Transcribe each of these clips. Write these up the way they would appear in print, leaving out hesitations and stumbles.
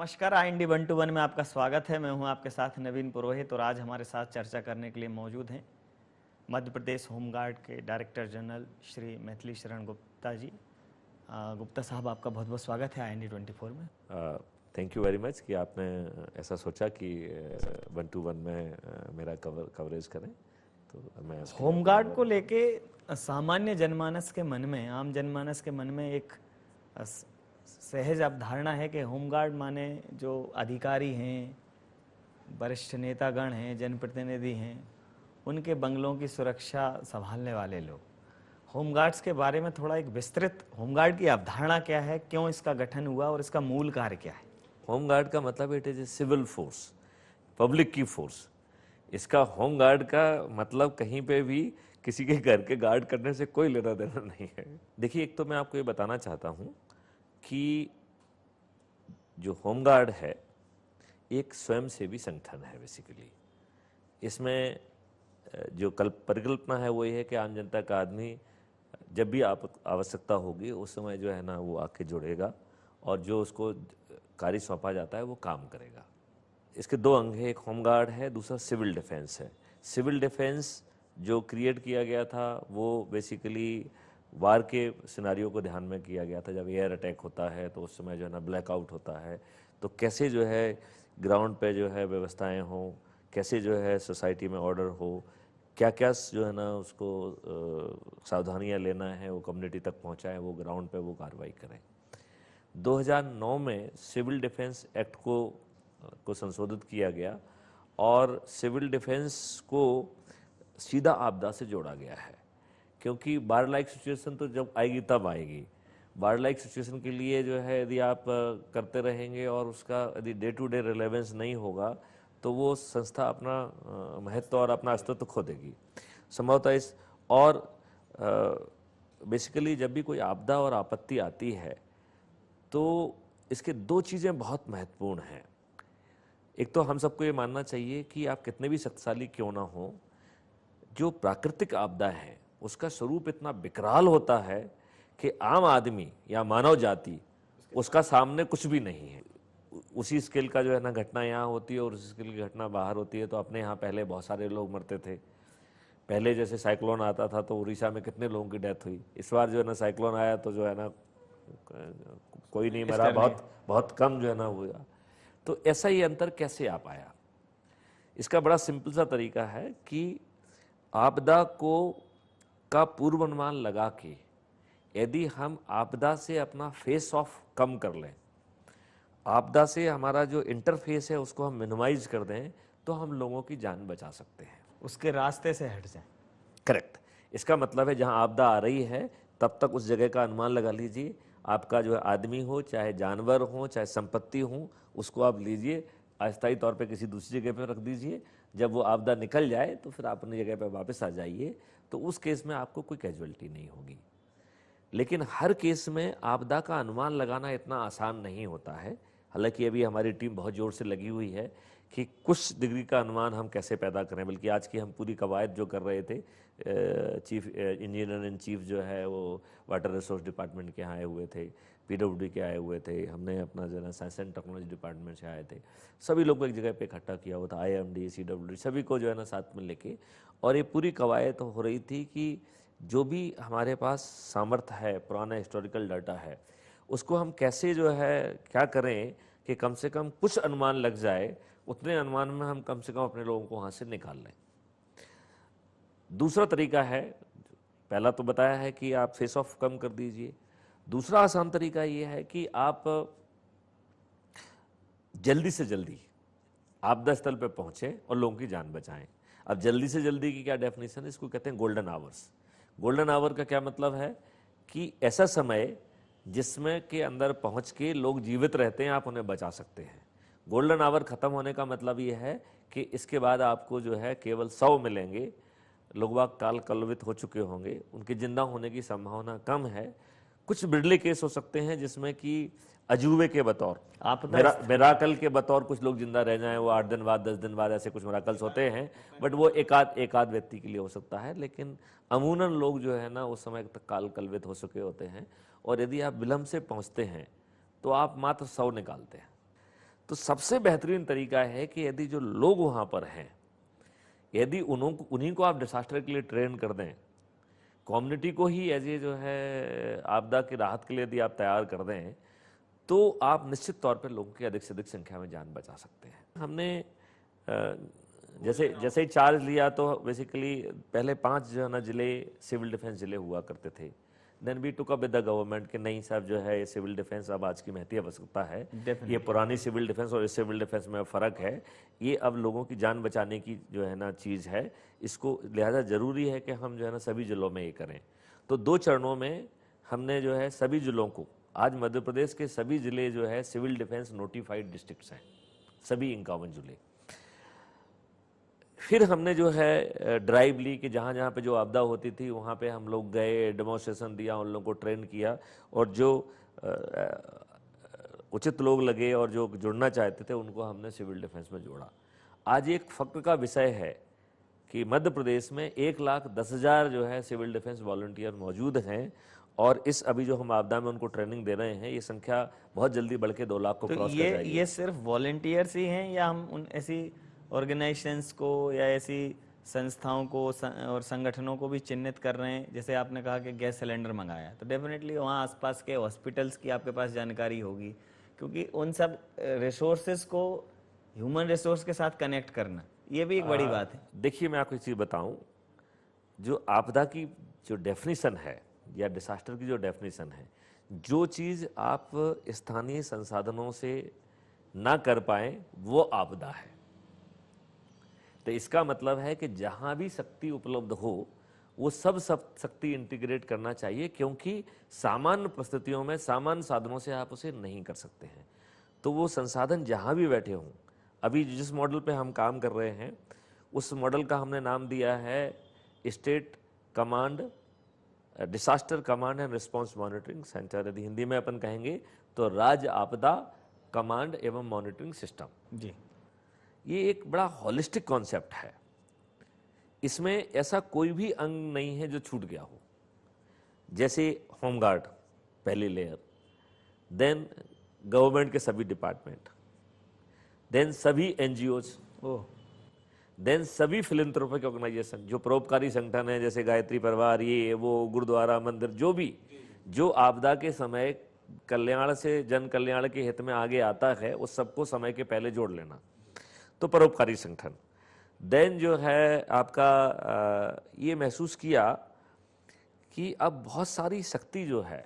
नमस्कार, IND 121 में आपका स्वागत है। मैं हूं आपके साथ नवीन पुरोहित और आज हमारे साथ चर्चा करने के लिए मौजूद हैं मध्य प्रदेश होमगार्ड के डायरेक्टर जनरल श्री मैथिली शरण गुप्ता जी। गुप्ता साहब, आपका बहुत बहुत स्वागत है IND 24 में। थैंक यू वेरी मच कि आपने ऐसा सोचा कि 121 में मेरा कवरेज करें। तो मैं होमगार्ड को लेके सामान्य जनमानस के मन में, आम जनमानस के मन में एक सहज अवधारणा है कि होमगार्ड माने जो अधिकारी हैं, वरिष्ठ नेतागण हैं, जनप्रतिनिधि हैं, उनके बंगलों की सुरक्षा संभालने वाले लोग। होमगार्ड्स के बारे में थोड़ा एक विस्तृत, होमगार्ड की अवधारणा क्या है, क्यों इसका गठन हुआ और इसका मूल कार्य क्या है? होमगार्ड का मतलब it is a civil force, public की फोर्स। इसका होमगार्ड का मतलब कहीं पे भी किसी के घर के गार्ड करने से कोई लेना देना नहीं है। देखिए, एक तो मैं आपको ये बताना चाहता हूँ कि जो होमगार्ड है एक स्वयंसेवी संगठन है बेसिकली। इसमें जो परिकल्पना है वो ये है कि आम जनता का आदमी जब भी आवश्यकता होगी उस समय जो है ना वो आके जुड़ेगा और जो उसको कार्य सौंपा जाता है वो काम करेगा। इसके दो अंग हैं, एक होमगार्ड है, दूसरा सिविल डिफेंस है। सिविल डिफेंस जो क्रिएट किया गया था वो बेसिकली वार के सिनारियों को ध्यान में किया गया था। जब एयर अटैक होता है तो उस समय जो है ना ब्लैकआउट होता है, तो कैसे जो है ग्राउंड पे जो है व्यवस्थाएं हों, कैसे जो है सोसाइटी में ऑर्डर हो, क्या क्या जो है ना उसको सावधानियां लेना है, वो कम्युनिटी तक पहुंचाएं, वो ग्राउंड पे वो कार्रवाई करें। 2009 में सिविल डिफेंस एक्ट को संशोधित किया गया और सिविल डिफेंस को सीधा आपदा से जोड़ा गया है, क्योंकि बाढ़ लाइक सिचुएशन तो जब आएगी तब आएगी। बाढ़ लाइक सिचुएशन के लिए जो है यदि आप करते रहेंगे और उसका यदि डे टू डे रिलेवेंस नहीं होगा तो वो संस्था अपना महत्व और अपना अस्तित्व खो देगी संभवतः। इस और बेसिकली जब भी कोई आपदा और आपत्ति आती है तो इसके दो चीज़ें बहुत महत्वपूर्ण हैं। एक तो हम सबको ये मानना चाहिए कि आप कितने भी शक्तिशाली क्यों ना हो, जो प्राकृतिक आपदा है उसका स्वरूप इतना विकराल होता है कि आम आदमी या मानव जाति उसका सामने कुछ भी नहीं है। उसी स्केल का जो है ना घटना यहाँ होती है और उसी स्केल की घटना बाहर होती है। तो अपने यहाँ पहले बहुत सारे लोग मरते थे। पहले जैसे साइक्लोन आता था तो उड़ीसा में कितने लोगों की डेथ हुई। इस बार जो है ना साइक्लोन आया तो जो है ना कोई नहीं मरा, बहुत कम जो है ना हुआ। तो ऐसा ही अंतर कैसे आ पाया? इसका बड़ा सिंपल सा तरीका है कि आपदा का पूर्वानुमान लगा के यदि हम आपदा से अपना फेस ऑफ कम कर लें, आपदा से हमारा जो इंटरफेस है उसको हम मिनिमाइज कर दें, तो हम लोगों की जान बचा सकते हैं, उसके रास्ते से हट जाए। करेक्ट। इसका मतलब है जहां आपदा आ रही है तब तक उस जगह का अनुमान लगा लीजिए। आपका जो है आदमी हो, चाहे जानवर हो, चाहे संपत्ति हो, उसको आप लीजिए, अस्थायी तौर पे किसी दूसरी जगह पे रख दीजिए। जब वो आपदा निकल जाए तो फिर आप अपनी जगह पे वापस आ जाइए। तो उस केस में आपको कोई कैजुअलिटी नहीं होगी। लेकिन हर केस में आपदा का अनुमान लगाना इतना आसान नहीं होता है। हालांकि अभी हमारी टीम बहुत ज़ोर से लगी हुई है कि कुछ डिग्री का अनुमान हम कैसे पैदा करें। बल्कि आज की हम पूरी कवायद जो कर रहे थे, चीफ इंजीनियर इन चीफ जो है वो वाटर रिसोर्स डिपार्टमेंट के यहाँ आए हुए थे, PWD के आए हुए थे, हमने अपना जो है साइंस एंड टेक्नोलॉजी डिपार्टमेंट से आए थे। सभी लोग को एक जगह पे इकट्ठा किया हुआ था, IMD, CWD, सभी को जो है ना साथ में लेके, और ये पूरी कवायद हो रही थी कि जो भी हमारे पास सामर्थ्य है, पुराना हिस्टोरिकल डाटा है, उसको हम कैसे जो है क्या करें कि कम से कम कुछ अनुमान लग जाए। उतने अनुमान में हम कम से कम अपने लोगों को वहाँ से निकाल लें। दूसरा तरीका है, पहला तो बताया है कि आप फेस ऑफ कम कर दीजिए। दूसरा आसान तरीका ये है कि आप जल्दी से जल्दी आपदा स्थल पर पहुंचे और लोगों की जान बचाएं। अब जल्दी से जल्दी की क्या डेफिनेशन है? इसको कहते हैं गोल्डन आवर्स। गोल्डन आवर का क्या मतलब है कि ऐसा समय जिसमें के अंदर पहुंच के लोग जीवित रहते हैं, आप उन्हें बचा सकते हैं। गोल्डन आवर खत्म होने का मतलब ये है कि इसके बाद आपको जो है केवल 100 मिलेंगे, लोग बाग काल कलवित हो चुके होंगे, उनके जिंदा होने की संभावना कम है। कुछ बिरले केस हो सकते हैं जिसमें कि अजूबे के बतौर, मिराकल के बतौर कुछ लोग जिंदा रह जाएं, वो 8 दिन बाद 10 दिन बाद ऐसे कुछ मिराकल्स होते हैं, बट वो एक आध व्यक्ति के लिए हो सकता है। लेकिन अमूमन लोग जो है ना उस समय तक काल कलवित हो चुके होते हैं, और यदि आप विलंब से पहुंचते हैं तो आप मात्र 100 निकालते हैं। तो सबसे बेहतरीन तरीका है कि यदि जो लोग वहाँ पर हैं, यदि उन्हीं को आप डिसास्टर के लिए ट्रेन कर दें, कम्युनिटी को ही एज ए जो है आपदा की राहत के लिए यदि आप तैयार कर दें, तो आप निश्चित तौर पर लोगों की अधिक से अधिक संख्या में जान बचा सकते हैं। हमने जैसे ही चार्ज लिया तो बेसिकली पहले 5 जो है ना जिले सिविल डिफेंस जिले हुआ करते थे। Then we took up with the government कि नहीं साहब जो है ये सिविल डिफेंस अब आज की महती आवश्यकता है, ये पुरानी सिविल डिफेंस और इस सिविल डिफेंस में फ़र्क है, ये अब लोगों की जान बचाने की जो है ना चीज़ है, इसको लिहाजा ज़रूरी है कि हम जो है ना सभी जिलों में ये करें। तो 2 चरणों में हमने जो है सभी जिलों को, आज मध्य प्रदेश के सभी जिले जो है सिविल डिफेंस नोटिफाइड डिस्ट्रिक्ट्स हैं, सभी 51 जिले। फिर हमने जो है ड्राइव ली कि जहाँ जहाँ पे जो आपदा होती थी वहाँ पे हम लोग गए, डेमोन्स्ट्रेशन दिया, उन लोगों को ट्रेन किया, और जो उचित लोग लगे और जो जुड़ना चाहते थे उनको हमने सिविल डिफेंस में जोड़ा। आज एक फख्र का विषय है कि मध्य प्रदेश में 1,10,000 जो है सिविल डिफेंस वॉलंटियर मौजूद हैं, और इस अभी जो हम आपदा में उनको ट्रेनिंग दे रहे हैं, ये संख्या बहुत जल्दी बढ़ के 2 लाख को क्रॉस कर जाएगी। ये सिर्फ वॉलंटियर्स ही हैं या हम उन ऐसी ऑर्गेनाइजेशंस को या ऐसी संस्थाओं को और संगठनों को भी चिन्हित कर रहे हैं? जैसे आपने कहा कि गैस सिलेंडर मंगाया, तो डेफिनेटली वहाँ आसपास के हॉस्पिटल्स की आपके पास जानकारी होगी, क्योंकि उन सब रिसोर्सेज को ह्यूमन रिसोर्स के साथ कनेक्ट करना ये भी एक बड़ी बात है। देखिए मैं आपको एक चीज़ बताऊं, जो आपदा की जो डेफिनेशन है या डिसास्टर की जो डेफिनेशन है, जो चीज़ आप स्थानीय संसाधनों से ना कर पाए वो आपदा है। तो इसका मतलब है कि जहाँ भी शक्ति उपलब्ध हो वो सब शक्ति इंटीग्रेट करना चाहिए, क्योंकि सामान्य परिस्थितियों में सामान्य साधनों से आप उसे नहीं कर सकते हैं। तो वो संसाधन जहाँ भी बैठे हों, अभी जिस मॉडल पे हम काम कर रहे हैं उस मॉडल का हमने नाम दिया है state command disaster command and response monitoring centre, यदि हिंदी में अपन कहेंगे तो राज्य आपदा कमांड एवं मॉनिटरिंग सिस्टम जी। ये एक बड़ा हॉलिस्टिक कॉन्सेप्ट है। इसमें ऐसा कोई भी अंग नहीं है जो छूट गया हो। जैसे होमगार्ड पहली लेयर, देन गवर्नमेंट के सभी डिपार्टमेंट, देन सभी एनजीओज, देन सभी फिलैंथ्रोपिक ऑर्गेनाइजेशन जो परोपकारी संगठन है, जैसे गायत्री परिवार, ये वो गुरुद्वारा मंदिर, जो भी जो आपदा के समय कल्याण से जन कल्याण के हित में आगे आता है, उस सबको समय के पहले जोड़ लेना, तो परोपकारी संगठन। देन जो है आपका ये महसूस किया कि अब बहुत सारी शक्ति जो है,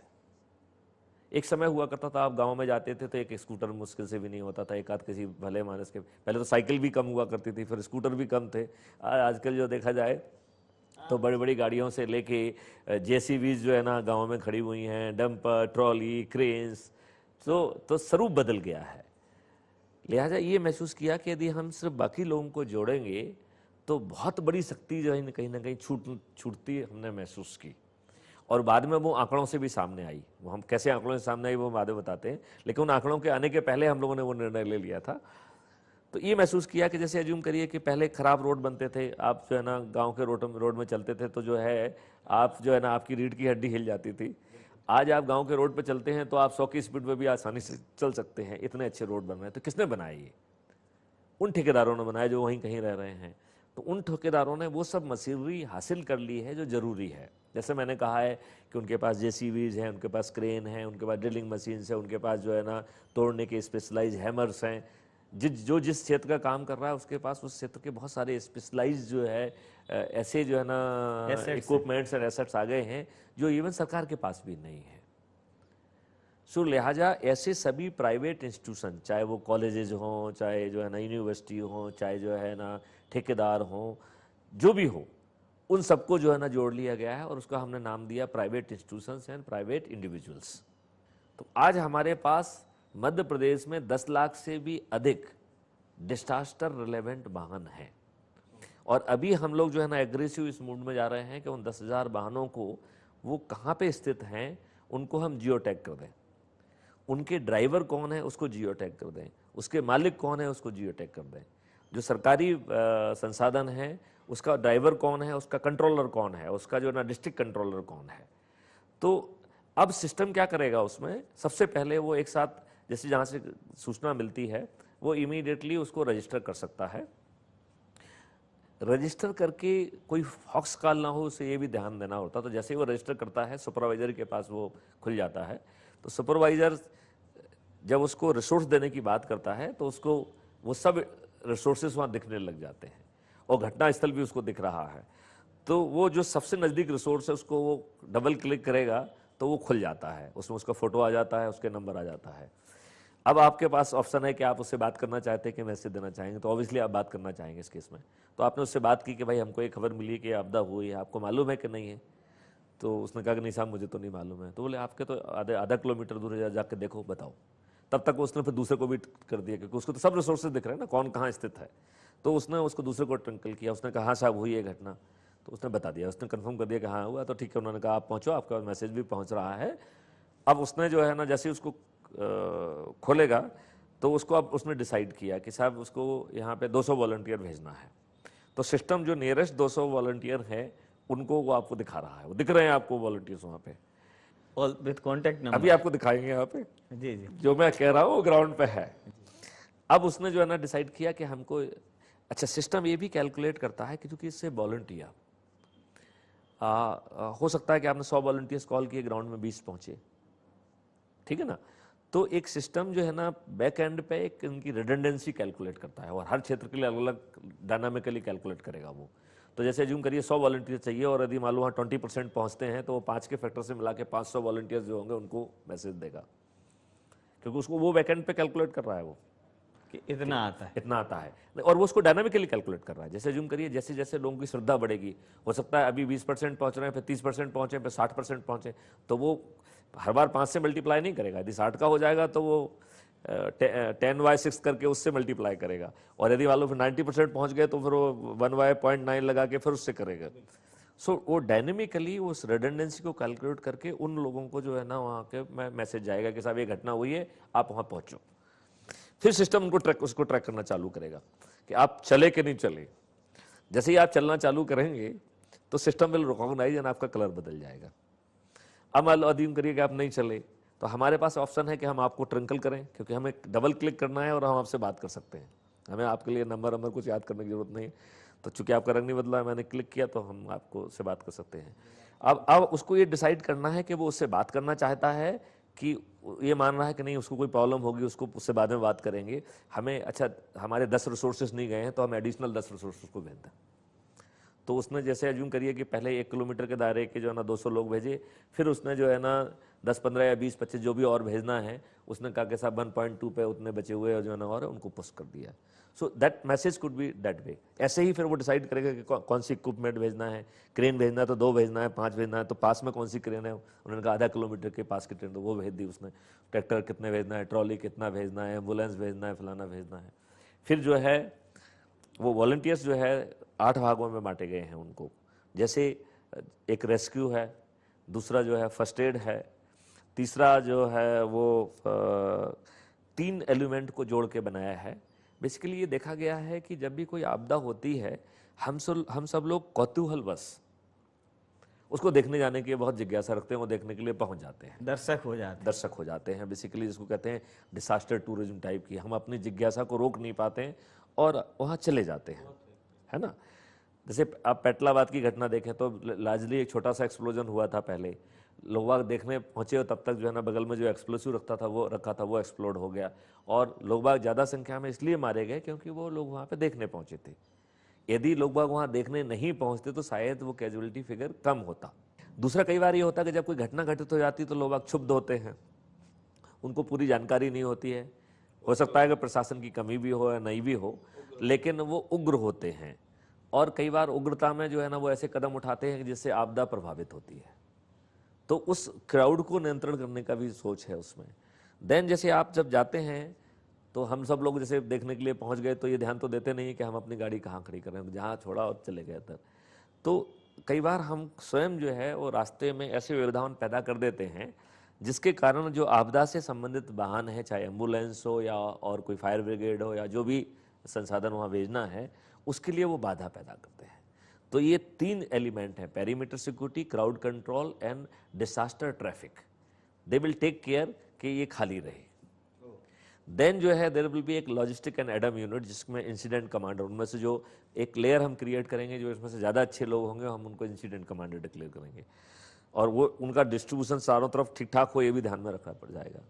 एक समय हुआ करता था आप गांव में जाते थे तो एक स्कूटर मुश्किल से भी नहीं होता था, एक आध किसी भले मानस के, पहले तो साइकिल भी कम हुआ करती थी, फिर स्कूटर भी कम थे। आजकल जो देखा जाए तो बड़ी बड़ी गाड़ियों से लेके जेसीबीज जो है ना गाँव में खड़ी हुई हैं, डंपर, ट्रॉली, क्रेन्स, तो स्वरूप बदल गया है। लिहाजा ये महसूस किया कि यदि हम सिर्फ बाकी लोगों को जोड़ेंगे तो बहुत बड़ी शक्ति जो है कहीं ना कहीं छूटती हमने महसूस की, और बाद में वो आंकड़ों से भी सामने आई। वो हम कैसे आंकड़ों से सामने आई वो बाद में बताते हैं, लेकिन उन आंकड़ों के आने के पहले हम लोगों ने वो निर्णय ले लिया था। तो ये महसूस किया कि जैसे एज्यूम करिए कि पहले खराब रोड बनते थे, आप जो है ना गाँव के रोड में चलते थे तो जो है आप जो है ना आपकी रीढ़ की हड्डी हिल जाती थी। आज आप गांव के रोड पे चलते हैं तो आप 100 की स्पीड में भी आसानी से चल सकते हैं, इतने अच्छे रोड बन रहे हैं। तो किसने बनाए ये? उन ठेकेदारों ने बनाया जो वहीं कहीं रह रहे हैं। तो उन ठेकेदारों ने वो सब मशीनरी हासिल कर ली है जो जरूरी है। जैसे मैंने कहा है कि उनके पास जेसीबीज हैं, उनके पास क्रेन है, उनके पास ड्रिलिंग मशीन्स है, उनके पास जो है ना तोड़ने के स्पेशलाइज हैमर्स हैं। जिस क्षेत्र का काम कर रहा है उसके पास उस क्षेत्र के बहुत सारे स्पेशलाइज जो है ऐसे जो है ना इक्विपमेंट्स और एसेट्स आ गए हैं जो इवन सरकार के पास भी नहीं है। सो लिहाजा ऐसे सभी प्राइवेट इंस्टीट्यूशन, चाहे वो कॉलेजेज हों, चाहे जो है ना यूनिवर्सिटी हों, चाहे जो है ना ठेकेदार हों, जो भी हो, उन सबको जो है ना जोड़ लिया गया है और उसका हमने नाम दिया private institutions and private individuals. तो आज हमारे पास मध्य प्रदेश में 10 लाख से भी अधिक डिसास्टर रिलेवेंट वाहन हैं, और अभी हम लोग जो है ना एग्रेसिव इस मूड में जा रहे हैं कि उन 10,000 वाहनों को वो कहाँ पे स्थित हैं उनको हम जियो टैग कर दें, उनके ड्राइवर कौन है उसको जियो टैग कर दें, उसके मालिक कौन है उसको जियो टैग कर दें, जो सरकारी संसाधन है उसका ड्राइवर कौन है, उसका कंट्रोलर कौन है, उसका जो है ना डिस्ट्रिक्ट कंट्रोलर कौन है। तो अब सिस्टम क्या करेगा उसमें, सबसे पहले वो एक साथ, जैसे जहाँ से सूचना मिलती है वो इमीडिएटली उसको रजिस्टर कर सकता है। रजिस्टर करके कोई फॉक्स कॉल ना हो, उसे ये भी ध्यान देना होता। तो जैसे ही वो रजिस्टर करता है, सुपरवाइजर के पास वो खुल जाता है। तो सुपरवाइजर जब उसको रिसोर्स देने की बात करता है तो उसको वो सब रिसोर्सेज वहाँ दिखने लग जाते हैं और घटना स्थल भी उसको दिख रहा है। तो वो जो सबसे नज़दीक रिसोर्स है उसको वो डबल क्लिक करेगा तो वो खुल जाता है, उसमें उसका फोटो आ जाता है, उसके नंबर आ जाता है। अब आपके पास ऑप्शन है कि आप उससे बात करना चाहते हैं कि मैसेज देना चाहेंगे। तो ऑब्वियसली आप बात करना चाहेंगे इस केस में। तो आपने उससे बात की कि भाई हमको एक खबर मिली है कि आपदा हुई है, आपको मालूम है कि नहीं है? तो उसने कहा कि नहीं साहब मुझे तो नहीं मालूम है। तो बोले आपके तो आधा किलोमीटर दूर है, जाके देखो बताओ। तब तक उसने फिर दूसरे को भी कर दिया, क्योंकि उसको तो सब रिसोर्सेज दिख रहे हैं ना, कौन कहाँ स्थित है। तो उसने उसको दूसरे को ट्रंकल किया। उसने कहा हाँ साहब हुई है घटना। तो उसने बता दिया, उसने कंफर्म कर दिया कि हाँ हुआ। तो ठीक है, उन्होंने कहा आप पहुँचो, आपका मैसेज भी पहुँच रहा है। अब उसने जो है ना, जैसे उसको खोलेगा तो उसको अब उसने डिसाइड किया कि साहब उसको यहाँ पे 200 वॉलंटियर भेजना है। तो सिस्टम जो नियरेस्ट 200 वॉलंटियर है उनको वो आपको दिखा रहा है, वो दिख रहे हैं आपको वॉलंटियर्स वहाँ पे। और विद कॉन्टेक्ट अभी नंबर। आपको दिखाएंगे यहाँ पे, जी जी। जो मैं कह रहा हूँ वो ग्राउंड पे है। अब उसने जो है ना डिसाइड किया कि हमको, अच्छा सिस्टम ये भी कैलकुलेट करता है कि चूंकि इससे वॉलंटियर हो सकता है कि आपने 100 वॉलंटियर्स कॉल किए, ग्राउंड में 20 पहुंचे, ठीक है ना। तो एक सिस्टम जो है ना बैक एंड पे एक इनकी रिडंडेंसी कैलकुलेट करता है और हर क्षेत्र के लिए अलग अलग डायनामिकली कैलकुलेट करेगा वो। तो जैसे एज्यूम करिए 100 वॉलंटियर चाहिए और यदि मान लो वहाँ 20% पहुँचते हैं तो वो 5 के फैक्टर से मिला के 500 वॉलंटियर्स जो होंगे उनको मैसेज देगा, क्योंकि उसको वो बैक एंड पे कैलकुलेट कर रहा है वो कि इतना आता है। इतना आता है। और वो उसको डायनामिकली कैलकुलेट कर रहा है। जैसे जूम करिए, जैसे जैसे लोगों की श्रद्धा बढ़ेगी, हो सकता है अभी 20% पहुंच रहे हैं, फिर 30% पहुंचे, फिर 60% पहुंचे, तो वो हर बार 5 से मल्टीप्लाई नहीं करेगा। यदि 60 का हो जाएगा तो वो 10/6 करके उससे मल्टीप्लाई करेगा। और यदि मान लो फिर 90% पहुंच गए तो फिर वो 1/0.9 लगा के फिर उससे करेगा। सो वो डायनेमिकली उस रिडंडेंसी को कैलकुलेट करके उन लोगों को जो है ना वहाँ के मैसेज जाएगा कि साहब ये घटना हुई है, आप वहाँ पहुँचो। फिर सिस्टम उसको ट्रैक करना चालू करेगा कि आप चले कि नहीं चले। जैसे ही आप चलना चालू करेंगे तो सिस्टम विल रिकॉग्नाइज एंड आपका कलर बदल जाएगा। अब मान लो अधीन करिए कि आप नहीं चले, तो हमारे पास ऑप्शन है कि हम आपको ट्रंकल करें, क्योंकि हमें डबल क्लिक करना है और हम आपसे बात कर सकते हैं। हमें आपके लिए नंबर कुछ याद करने की जरूरत नहीं। तो चूंकि आपका रंग नहीं बदला, मैंने क्लिक किया तो हम आपको से बात कर सकते हैं। अब उसको ये डिसाइड करना है कि वो उससे बात करना चाहता है कि ये मान रहा है कि नहीं उसको कोई प्रॉब्लम होगी, उसको उससे बाद में बात करेंगे। हमें अच्छा हमारे 10 रिसोर्सेज नहीं गए हैं तो हम एडिशनल 10 रिसोर्सेज को भेज दें। तो उसने जैसे एज्यूम करिए कि पहले 1 किलोमीटर के दायरे के जो है ना 200 लोग भेजे, फिर उसने जो है ना 10, 15 या 20, 25 जो भी और भेजना है, उसने कहा कि साहब 1.2 पे उतने बचे हुए और जो है ना और उनको पुश कर दिया। So that message could be that way. ऐसे ही फिर वो डिसाइड करेगा कि कौन सी इक्विपमेंट भेजना है, क्रेन भेजना है तो 2 भेजना है, 5 भेजना है, तो पास में कौन सी क्रेन है, उन्होंने कहा आधा किलोमीटर के पास की ट्रेन, तो वो भेज दी उसने। ट्रैक्टर कितने भेजना है, ट्रॉली कितना भेजना है, एम्बुलेंस भेजना है, फलाना भेजना है। फिर जो है वो वॉलंटियर्स जो है 8 भागों में बांटे गए हैं उनको। जैसे एक रेस्क्यू है, दूसरा जो है फर्स्ट एड है, तीसरा जो है वो 3 एलिमेंट को जोड़ के बनाया है। बेसिकली ये देखा गया है कि जब भी कोई आपदा होती है, हम सब लोग कौतूहलवश उसको देखने जाने की बहुत जिज्ञासा रखते हैं, वो देखने के लिए पहुंच जाते हैं, दर्शक हो जाते हैं। बेसिकली जिसको कहते हैं डिसास्टर टूरिज्म टाइप की, हम अपनी जिज्ञासा को रोक नहीं पाते हैं और वहाँ चले जाते हैं, है ना। जैसे आप पेटलाबाद की घटना देखें तो लार्जली एक छोटा सा एक्सप्लोजन हुआ था पहले, लोग बाग देखने पहुंचे और तब तक जो है ना बगल में जो एक्सप्लोसिव रखा था वो एक्सप्लोड हो गया और लोग बाग ज़्यादा संख्या में इसलिए मारे गए क्योंकि वो लोग वहाँ पे देखने पहुंचे थे। यदि लोग बाग वहाँ देखने नहीं पहुंचते तो शायद वो कैजुअलिटी फिगर कम होता। दूसरा कई बार ये होता है कि जब कोई घटना घटित हो जाती है तो लोग बाग क्षुब्ध होते हैं, उनको पूरी जानकारी नहीं होती है। हो सकता है कि प्रशासन की कमी भी हो या नहीं भी हो, लेकिन वो उग्र होते हैं और कई बार उग्रता में जो है ना वो ऐसे कदम उठाते हैं जिससे आपदा प्रभावित होती है। तो उस क्राउड को नियंत्रण करने का भी सोच है उसमें। देन जैसे आप जब जाते हैं तो हम सब लोग जैसे देखने के लिए पहुंच गए तो ये ध्यान तो देते नहीं कि हम अपनी गाड़ी कहाँ खड़ी कर रहे हैं, जहाँ छोड़ा और चले गए तब। तो कई बार हम स्वयं जो है वो रास्ते में ऐसे व्यवधान पैदा कर देते हैं जिसके कारण जो आपदा से संबंधित वाहन है, चाहे एम्बुलेंस हो या और कोई फायर ब्रिगेड हो या जो भी संसाधन वहाँ भेजना है, उसके लिए वो बाधा पैदा करते हैं। तो ये 3 एलिमेंट हैं, perimeter security, crowd control and disaster traffic. They will take care कि ये खाली रहे। देन जो है देयर विल बी एक लॉजिस्टिक एंड एडम यूनिट जिसमें इंसिडेंट कमांडर, उनमें से जो एक लेयर हम क्रिएट करेंगे, जो इसमें से ज़्यादा अच्छे लोग होंगे हम उनको इंसिडेंट कमांडर डिक्लेयर करेंगे, और वो उनका डिस्ट्रीब्यूशन चारों तरफ ठीक ठाक हो ये भी ध्यान में रखना पड़ जाएगा।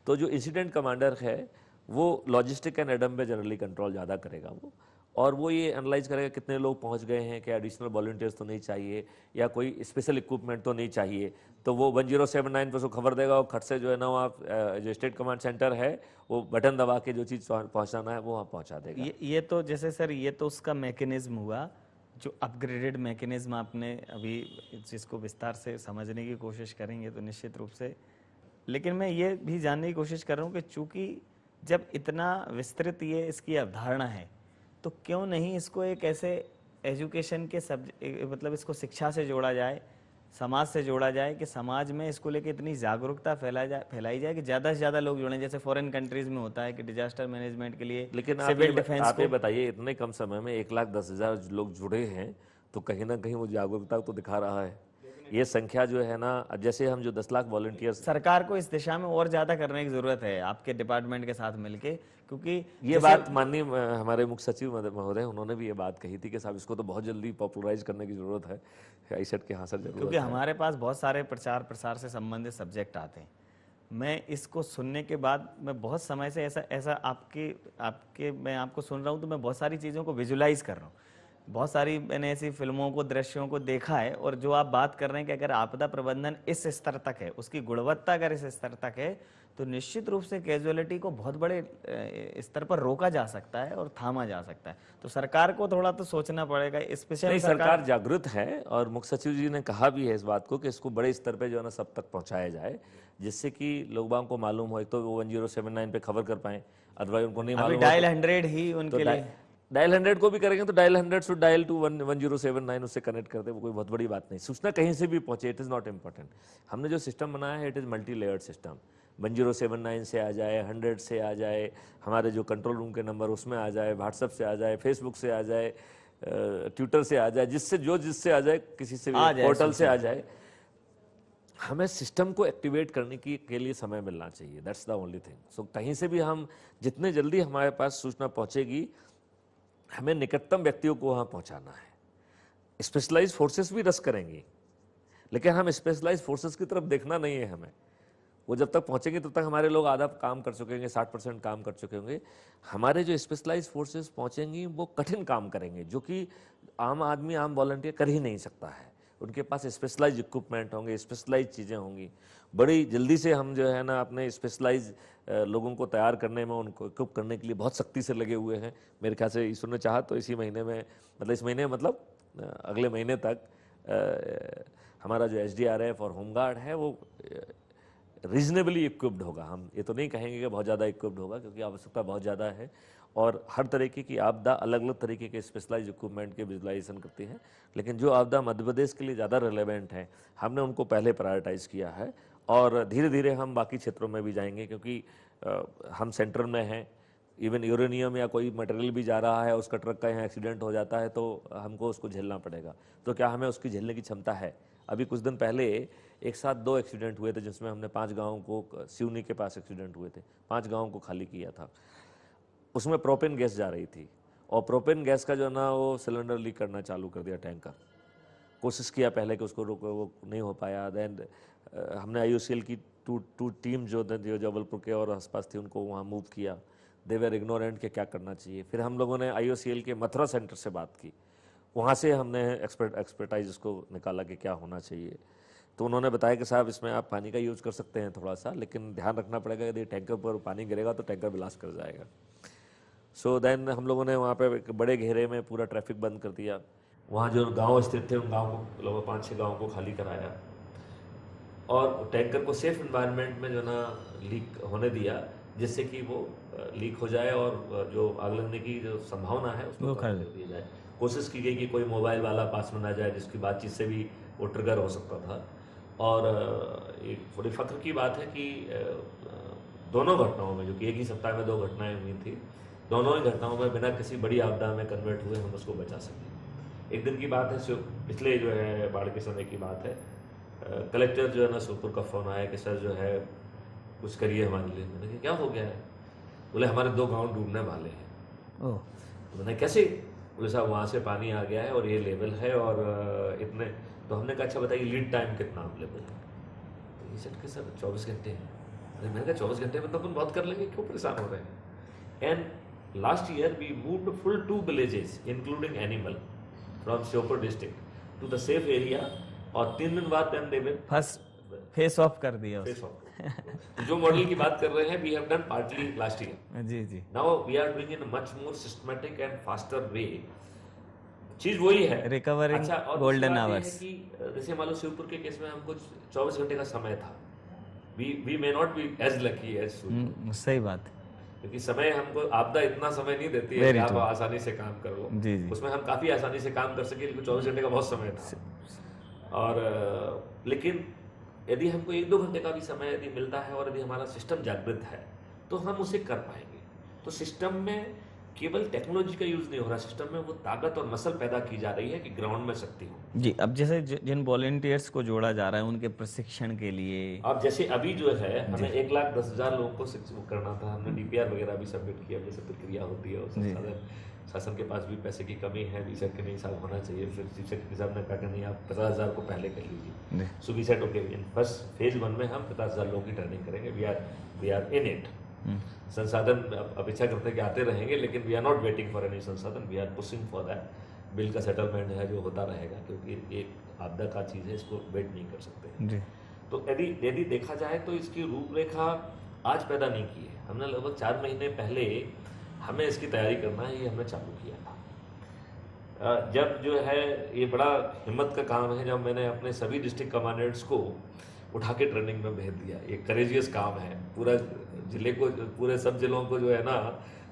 तो जो इंसिडेंट कमांडर है वो लॉजिस्टिक एंड एडम पे जनरली कंट्रोल ज़्यादा करेगा वो, और वो ये एनालाइज करेगा कितने लोग पहुंच गए हैं, क्या एडिशनल वॉलंटियर्स तो नहीं चाहिए या कोई स्पेशल इक्विपमेंट तो नहीं चाहिए, तो वो 1079 पे उसको खबर देगा और खट से जो है ना वहाँ जो स्टेट कमांड सेंटर है वो बटन दबा के जो चीज़ पहुँचाना है वो वहाँ पहुँचा देगा। ये तो जैसे सर ये तो उसका मैकेनिज्म हुआ, जो अपग्रेडेड मैकेनिज्म आपने अभी जिसको विस्तार से समझने की कोशिश करेंगे तो निश्चित रूप से, लेकिन मैं ये भी जानने की कोशिश कर रहा हूँ कि चूंकि जब इतना विस्तृत ये इसकी अवधारणा है तो क्यों नहीं इसको एक ऐसे एजुकेशन के मतलब इसको शिक्षा से जोड़ा जाए, समाज से जोड़ा जाए कि समाज में इसको लेके इतनी जागरूकता फैलाई जाए कि ज़्यादा से ज़्यादा लोग जुड़ें, जैसे फॉरेन कंट्रीज में होता है कि डिजास्टर मैनेजमेंट के लिए लेकिन सिविल डिफेंस आप ये बताइए इतने कम समय में 1,10,000 लोग जुड़े हैं तो कहीं ना कहीं वो जागरूकता तो दिखा रहा है। ये संख्या जो है ना, जैसे हम जो 10 लाख वॉलंटियर्स, सरकार को इस दिशा में और ज़्यादा करने की ज़रूरत है आपके डिपार्टमेंट के साथ मिलके, क्योंकि ये बात माननीय हमारे मुख्य सचिव महोदय उन्होंने भी ये बात कही थी कि साहब इसको तो बहुत जल्दी पॉपुलराइज करने की ज़रूरत है। आई सेड कि हाँ सर जरूरत क्योंकि हमारे पास बहुत सारे प्रचार प्रसार से संबंधित सब्जेक्ट आते हैं। मैं इसको सुनने के बाद मैं बहुत समय से ऐसा ऐसा आपके मैं आपको सुन रहा हूँ तो मैं बहुत सारी चीज़ों को विजुलाइज कर रहा हूँ, बहुत सारी मैंने ऐसी फिल्मों को, दृश्यों को देखा है, और जो आप बात कर रहे हैं कि अगर आपदा प्रबंधन इस स्तर तक है, उसकी गुणवत्ता अगर इस स्तर तक है तो निश्चित रूप से कैजुअलिटी को बहुत बड़े स्तर पर रोका जा सकता है और थामा जा सकता है। तो सरकार को थोड़ा तो सोचना पड़ेगा, स्पेशल नहीं, सरकार जागरूक है और मुख्य सचिव जी ने कहा भी है इस बात को कि इसको बड़े स्तर पे जो है ना सब तक पहुंचाया जाए, जिससे कि लोगों को मालूम हो, एक तो वो 1079 पे खबर कर पाए, अदरवाइज उनको नहीं मालूम डायल 100 ही उनके लिए, डायल 100 को भी करेंगे तो डायल 100 शुड डायल टू 1079 उससे कनेक्ट करते, वो कोई बहुत बड़ी बात नहीं, सूचना कहीं से भी पहुंचे, इट इज़ नॉट इम्पोर्टेंट। हमने जो सिस्टम बनाया है it is multi layered system, 1079 से आ जाए, 100 से आ जाए, हमारे जो कंट्रोल रूम के नंबर उसमें आ जाए, व्हाट्सएप से आ जाए, फेसबुक से आ जाए, ट्विटर से आ जाए, जिससे आ जाए, किसी से पोर्टल से आ जाए, हमें सिस्टम को एक्टिवेट करने के लिए समय मिलना चाहिए, दैट्स द ओनली थिंग। सो कहीं से भी हम जितने जल्दी हमारे पास सूचना पहुंचेगी, हमें निकटतम व्यक्तियों को वहाँ पहुँचाना है। स्पेशलाइज्ड फोर्सेस भी रस करेंगी, लेकिन हम स्पेशलाइज्ड फोर्सेस की तरफ देखना नहीं है हमें, वो जब तक पहुँचेंगे तब तक हमारे लोग आधा काम कर चुके होंगे, 60% काम कर चुके होंगे। हमारे जो स्पेशलाइज्ड फोर्सेस पहुँचेंगी वो कठिन काम करेंगे, जो कि आम आदमी, आम वॉलंटियर कर ही नहीं सकता है। उनके पास स्पेशलाइज इक्विपमेंट होंगे, स्पेशलाइज चीज़ें होंगी। बड़ी जल्दी से हम जो है ना अपने स्पेशलाइज लोगों को तैयार करने में, उनको इक्विप करने के लिए बहुत सख्ती से लगे हुए हैं। मेरे ख्याल से ईश्वर ने चाहा तो इसी महीने में, मतलब इस महीने मतलब अगले महीने तक हमारा जो SDRF और होमगार्ड है वो रीजनेबली इक्विप्ड होगा। हम ये तो नहीं कहेंगे कि बहुत ज़्यादा इक्विप्ड होगा, क्योंकि आवश्यकता बहुत ज़्यादा है और हर तरीके की आपदा अलग अलग तरीके के स्पेशलाइज इक्विपमेंट के विजुलाइजेशन करती है। लेकिन जो आपदा मध्य प्रदेश के लिए ज़्यादा रिलेवेंट है, हमने उनको पहले प्रायोरिटाइज़ किया है और धीरे धीरे हम बाकी क्षेत्रों में भी जाएंगे, क्योंकि हम सेंटर में हैं। इवन यूरेनियम या कोई मटेरियल भी जा रहा है, उसका ट्रक का यहाँ एक्सीडेंट हो जाता है तो हमको उसको झेलना पड़ेगा। तो क्या हमें उसकी झेलने की क्षमता है? अभी कुछ दिन पहले एक साथ 2 एक्सीडेंट हुए थे, जिसमें हमने 5 गाँवों को, सिवनी के पास एक्सीडेंट हुए थे, 5 गाँवों को खाली किया था। उसमें प्रोपेन गैस जा रही थी और प्रोपेन गैस का जो है ना वो सिलेंडर लीक करना चालू कर दिया टैंकर। कोशिश किया पहले कि उसको रोको, वो नहीं हो पाया। देन हमने IOCL की टू टीम जो जबलपुर के और आसपास थी उनको वहाँ मूव किया। दे वर इग्नोरेंट के क्या करना चाहिए। फिर हम लोगों ने IOCL के मथुरा सेंटर से बात की, वहाँ से हमने एक्सपर्टाइज उसको निकाला कि क्या होना चाहिए। तो उन्होंने बताया कि साहब इसमें आप पानी का यूज़ कर सकते हैं थोड़ा सा, लेकिन ध्यान रखना पड़ेगा यदि टैंकर पर पानी गिरेगा तो टैंकर ब्लास्ट कर जाएगा। सो देन हम लोगों ने वहाँ पे एक बड़े घेरे में पूरा ट्रैफिक बंद कर दिया। वहाँ जो गांव स्थित थे उन गाँव को, लोगों 5-6 गाँव को खाली कराया और टैंकर को सेफ एनवायरनमेंट में जो ना लीक होने दिया, जिससे कि वो लीक हो जाए और जो आग लगने की जो संभावना है उसको कम कर दिया जाए। कोशिश की गई कि कोई मोबाइल वाला पास में ना जाए, जिसकी बातचीत से भी वो ट्रिगर हो सकता था। और एक बड़ी फख्र की बात है कि दोनों घटनाओं में, जो कि एक ही सप्ताह में 2 घटनाएं हुई थी, दोनों ही घटनाओं में बिना किसी बड़ी आपदा में कन्वर्ट हुए हम उसको बचा सके। एक दिन की बात है, पिछले जो है बाढ़ के समय की बात है, कलेक्टर जो है ना सुरपुर का फ़ोन आया कि सर जो है कुछ करिए हमारे लिए। मैंने कहा क्या हो गया है? बोले हमारे 2 गांव डूबने वाले हैं। ओह, तो मैंने कैसे? बोले साहब वहाँ से पानी आ गया है और ये लेवल है और इतने। तो हमने कहा अच्छा बताइए लीड टाइम कितना अवेलेबल है? तो ये सेट के सर 24 घंटे हैं। अरे मैंने कहा 24 घंटे में तो अपन बहुत कर लेंगे, क्यों परेशान हो रहे हैं? And last year we moved full 2 villages including animal from Sheopur district to the safe area, और 3 दिन बाद then they will first face off कर दिया फेस ऑफ। जो मॉडल की बात कर रहे हैं we have done partly last year. जी जी now we are doing in much more systematic and faster way. चीज वही है, रिकवरिंग अच्छा, और गोल्डन दूसरी बात ये आवर्स। है कि जैसे मान लो शिवपुर के केस में हमको 24 घंटे का समय था। We may not be as lucky as Shivpur, सही बात है। क्योंकि समय हमको आपदा इतना समय नहीं देती है Very कि आप true. आसानी से काम कर लो। जी, जी। उसमें हम काफी आसानी से काम कर सके, लेकिन 24 घंटे का बहुत समय था। और लेकिन यदि हमको 1-2 घंटे का भी समय यदि मिलता है और यदि हमारा सिस्टम जागृत है तो हम उसे कर पाएंगे। तो सिस्टम में केवल टेक्नोलॉजी का यूज नहीं हो रहा, सिस्टम में वो ताकत और मसल पैदा की जा रही है कि ग्राउंड में शक्ति हो। जी, अब जैसे जिन वॉलेंटियर्स को जोड़ा जा रहा है उनके प्रशिक्षण के लिए, अब जैसे अभी जो है हमें 1,10,000 लोगों को शिक्षित करना था, हमने डीपीआर वगैरह भी सबमिट किया, जैसे प्रक्रिया होती है। और संसाधन शासन के पास भी पैसे की कमी है, बीसेट के नहीं साहब होना चाहिए। फिर चीफ सेक्रेटरी साहब ने कहा कि नहीं आप 50,000 को पहले कर लीजिए। So we said okay, in first phase 1 में हम 50,000 लोगों की ट्रेनिंग करेंगे। We are in it. संसाधन अपेक्षा करते हैं कि आते रहेंगे, लेकिन we are not waiting for any संसाधन, we are pushing for that. Bill का सेटलमेंट है जो होता रहेगा, क्योंकि एक आपदा का चीज़ है, इसको वेट नहीं कर सकते जी। तो यदि देखा जाए तो इसकी रूपरेखा आज पैदा नहीं की है, हमने लगभग 4 महीने पहले हमें इसकी तैयारी करना है, ये हमने चालू किया था। जब जो है ये बड़ा हिम्मत का काम है, जब मैंने अपने सभी डिस्ट्रिक्ट कमांडेंट्स को उठा के ट्रेनिंग में भेज दिया। ये करेजियस काम है, पूरा जिले को, पूरे सब जिलों को जो है ना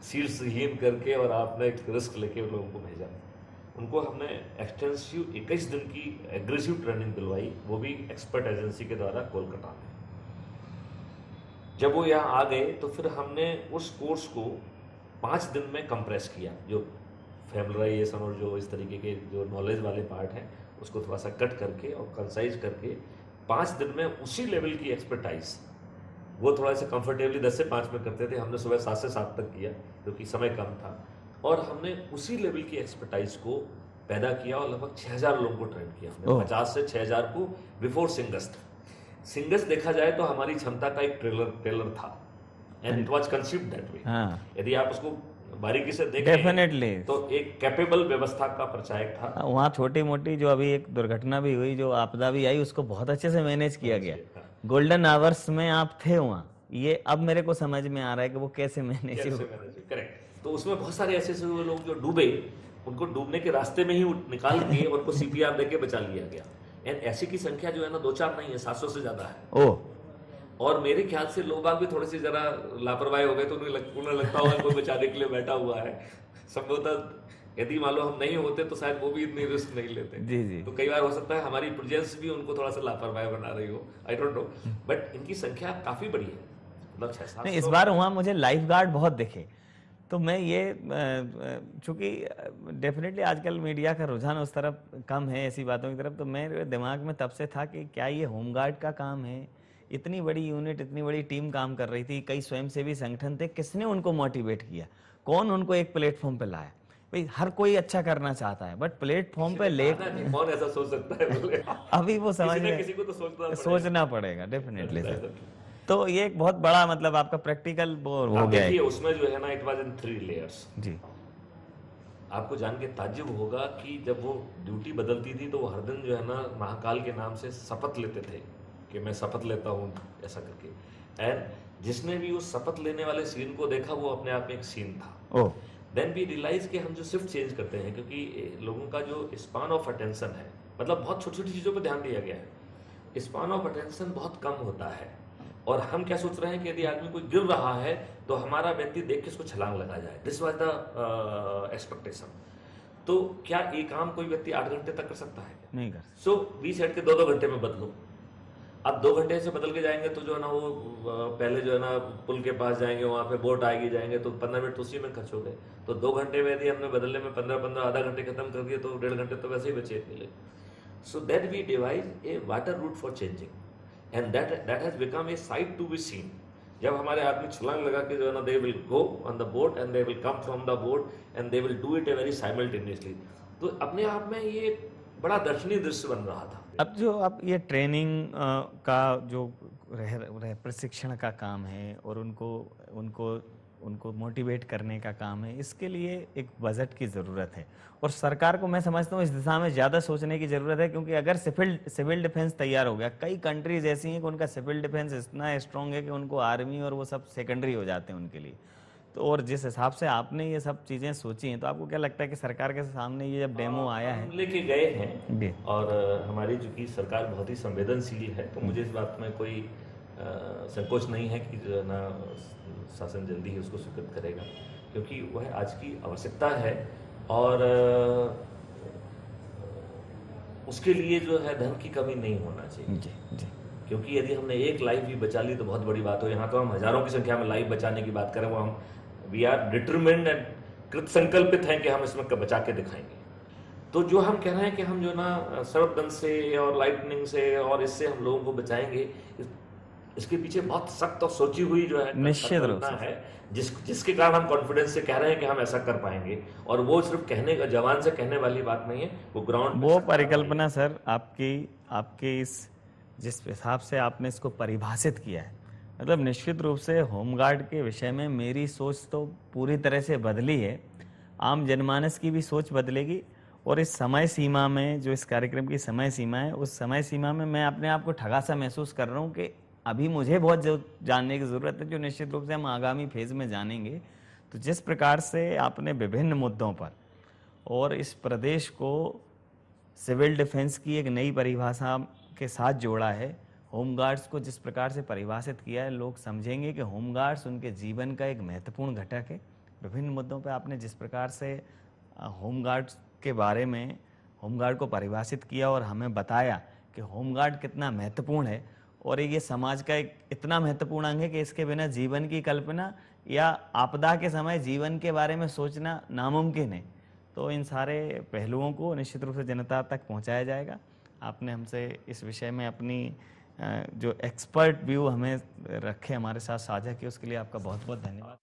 शीर्षहीन करके और आपने एक रिस्क लेके उन लोगों को भेजा। उनको हमने एक्सटेंसिव 21 दिन की एग्रेसिव ट्रेनिंग दिलवाई, वो भी एक्सपर्ट एजेंसी के द्वारा कोलकाता में। जब वो यहाँ आ गए तो फिर हमने उस कोर्स को 5 दिन में कंप्रेस किया। जो फैमिलाइजेशन और जो इस तरीके के जो नॉलेज वाले पार्ट हैं उसको थोड़ा सा कट करके और कंसाइज करके 5 दिन में उसी लेवल की एक्सपर्टाइज, वो थोड़ा सा कंफर्टेबली 10 से 5 में करते थे, हमने सुबह 7 से 7 तक किया क्योंकि समय कम था। और हमने उसी लेवल की एक्सपर्टाइज को पैदा किया और लगभग 6,000 लोगों को ट्रेन किया हमने। 50 से 6,000 को बिफोर सिंगस्ट देखा जाए तो हमारी क्षमता का एक ट्रेलर था, and it was conceived that way. यदि आप उसको बारीकी से देखें डेफिनेटली तो एक कैपेबल व्यवस्था का परिचायक था। वहाँ छोटी मोटी जो अभी एक दुर्घटना भी हुई, जो आपदा भी आई, उसको बहुत अच्छे से मैनेज किया गया। गोल्डन आवर्स में आप थे वहाँ, ये अब मेरे को समझ में आ रहा है कि वो कैसे मैनेज हुआ। करेक्ट। तो उसमें बहुत सारे ऐसे हुए लोग जो डूबे, उनको डूबने के रास्ते में ही निकाल के उनको सीपीआर देके बचा लिया गया। एंड ऐसी की संख्या जो है ना 2-4 नहीं है, 700 से ज्यादा है। ओह, और मेरे ख्याल से लोग बाग भी थोड़े से जरा लापरवाही हो गए, तो उन्हें लगता होगा कोई बचाने के लिए बैठा हुआ है। संभवतः यदि मान लो हम नहीं होते तो शायद वो भी इतनी रिस्क नहीं लेते। जी जी। तो कई बार हो सकता है हमारी प्रेजेंस भी उनको थोड़ा सा लापरवाही बना रही हो, आई डोंट नो, बट इनकी संख्या काफी बड़ी है, मतलब 600-700। नहीं, इस बार वहाँ मुझे लाइफ गार्ड बहुत दिखे, तो मैं ये चूंकि डेफिनेटली आजकल मीडिया का रुझान उस तरफ कम है, ऐसी बातों की तरफ, तो मेरे दिमाग में तब से था कि क्या ये होमगार्ड का काम है। इतनी बड़ी यूनिट, इतनी बड़ी टीम काम कर रही थी, कई स्वयंसेवी संगठन थे, किसने उनको मोटिवेट किया, कौन उनको एक प्लेटफॉर्म पे लाया? भाई हर कोई अच्छा करना चाहता है, बट प्लेटफॉर्म पे ले कौन ऐसा सोच सकता है बोले? अभी वो समझ में किसी को तो सोचना पड़ेगा डेफिनेटली सर। तो ये एक बहुत बड़ा मतलब आपका प्रैक्टिकल हो गया है। उसमें जो है ना इट वाज इन 3 लेयर्स। जी। आपको जान के ताज्जुब होगा कि जब वो ड्यूटी बदलती थी तो वो हर दिन जो है ना महाकाल के नाम से शपथ लेते थे कि मैं शपथ लेता हूँ ऐसा करके। एंड जिसने भी उस शपथ लेने वाले सीन को देखा वो अपने आप में एक सीन था। ओह, देन वी रियलाइज कि हम जो शिफ्ट चेंज करते हैं, क्योंकि लोगों का जो स्पान ऑफ अटेंशन है, मतलब बहुत छोटी छोटी चीज़ों पर ध्यान दिया गया है, स्पान ऑफ अटेंशन बहुत कम होता है। और हम क्या सोच रहे हैं कि यदि आदमी कोई गिर रहा है तो हमारा व्यक्ति देख के उसको छलांग लगा जाए, दिस वाज द एक्सपेक्टेशन। तो क्या ये काम कोई व्यक्ति 8 घंटे तक कर सकता है? नहीं कर। सो 20 सेट के 2-2 घंटे में बदलो। अब 2 घंटे से बदल के जाएंगे तो जो है ना वो पहले जो है ना पुल के पास जाएंगे, वहाँ पे बोट आएगी, जाएंगे तो 15 मिनट उसी में खर्च हो गए। तो 2 घंटे में यदि हमने बदलने में 15 आधा घंटे खत्म कर दिए तो 1.5 घंटे तो वैसे ही बचे मिले। So that we devise a water route for changing, and that has become a sight to be seen. जब हमारे आदमी छलांग लगा के जो है ना, they will go on the boat and they will come from the boat and they will do it a very simultaneously. तो अपने आप में ये बड़ा दर्शनीय दृश्य बन रहा था। अब जो अब ये ट्रेनिंग का जो प्रशिक्षण का काम है और उनको उनको उनको मोटिवेट करने का काम है, इसके लिए एक बजट की ज़रूरत है और सरकार को मैं समझता हूँ इस दिशा में ज़्यादा सोचने की ज़रूरत है, क्योंकि अगर सिविल डिफेंस तैयार हो गया, कई कंट्रीज ऐसी हैं कि उनका सिविल डिफेंस इतना स्ट्रांग है कि उनको आर्मी और वो सब सेकेंडरी हो जाते हैं उनके लिए। तो और जिस हिसाब से आपने ये सब चीज़ें सोची हैं, तो आपको क्या लगता है कि सरकार के सामने ये जब डेमो आया है? हम लेके गए हैं जी और हमारी चूंकि सरकार बहुत ही संवेदनशील है, तो मुझे इस बात में कोई संकोच नहीं है कि जो है ना शासन जल्दी ही उसको स्वीकृत करेगा, क्योंकि वह आज की आवश्यकता है और उसके लिए जो है धन की कमी नहीं होना चाहिए। जी जी क्योंकि यदि हमने एक लाइफ भी बचा ली तो बहुत बड़ी बात हो। यहाँ तो हम हजारों की संख्या में लाइफ बचाने की बात करें, वो हम वी आर डिटरमिन्ड एंड कृत संकल्पित हैं कि हम इसमें बचा के दिखाएंगे। तो जो हम कह रहे हैं कि हम जो ना सर्पदंश से और लाइटनिंग से और इससे हम लोगों को बचाएंगे, इसके पीछे बहुत सख्त और सोची हुई जो है निश्चित रूप परिकल्पना है, जिसके कारण हम कॉन्फिडेंस से कह रहे हैं कि हम ऐसा कर पाएंगे। और वो सिर्फ कहने का, जवान से कहने वाली बात नहीं है, वो ग्राउंड वो परिकल्पना सर आपकी आपके इस जिस हिसाब से आपने इसको परिभाषित किया है, मतलब निश्चित रूप से होमगार्ड के विषय में मेरी सोच तो पूरी तरह से बदली है। आम जनमानस की भी सोच बदलेगी और इस समय सीमा में, जो इस कार्यक्रम की समय सीमा है, उस समय सीमा में मैं अपने आप को ठगा सा महसूस कर रहा हूँ कि अभी मुझे बहुत जो जानने की ज़रूरत है, जो निश्चित रूप से हम आगामी फेज़ में जानेंगे। तो जिस प्रकार से आपने विभिन्न मुद्दों पर और इस प्रदेश को सिविल डिफेंस की एक नई परिभाषा के साथ जोड़ा है, होमगार्ड्स को जिस प्रकार से परिभाषित किया है, लोग समझेंगे कि होमगार्ड्स उनके जीवन का एक महत्वपूर्ण घटक है। विभिन्न मुद्दों पर आपने जिस प्रकार से होमगार्ड्स के बारे में होमगार्ड को परिभाषित किया और हमें बताया कि होमगार्ड कितना महत्वपूर्ण है और ये समाज का एक इतना महत्वपूर्ण अंग है कि इसके बिना जीवन की कल्पना या आपदा के समय जीवन के बारे में सोचना नामुमकिन है। तो इन सारे पहलुओं को निश्चित रूप से जनता तक पहुंचाया जाएगा। आपने हमसे इस विषय में अपनी जो एक्सपर्ट व्यू हमें रखे, हमारे साथ साझा किए, उसके लिए आपका बहुत बहुत धन्यवाद।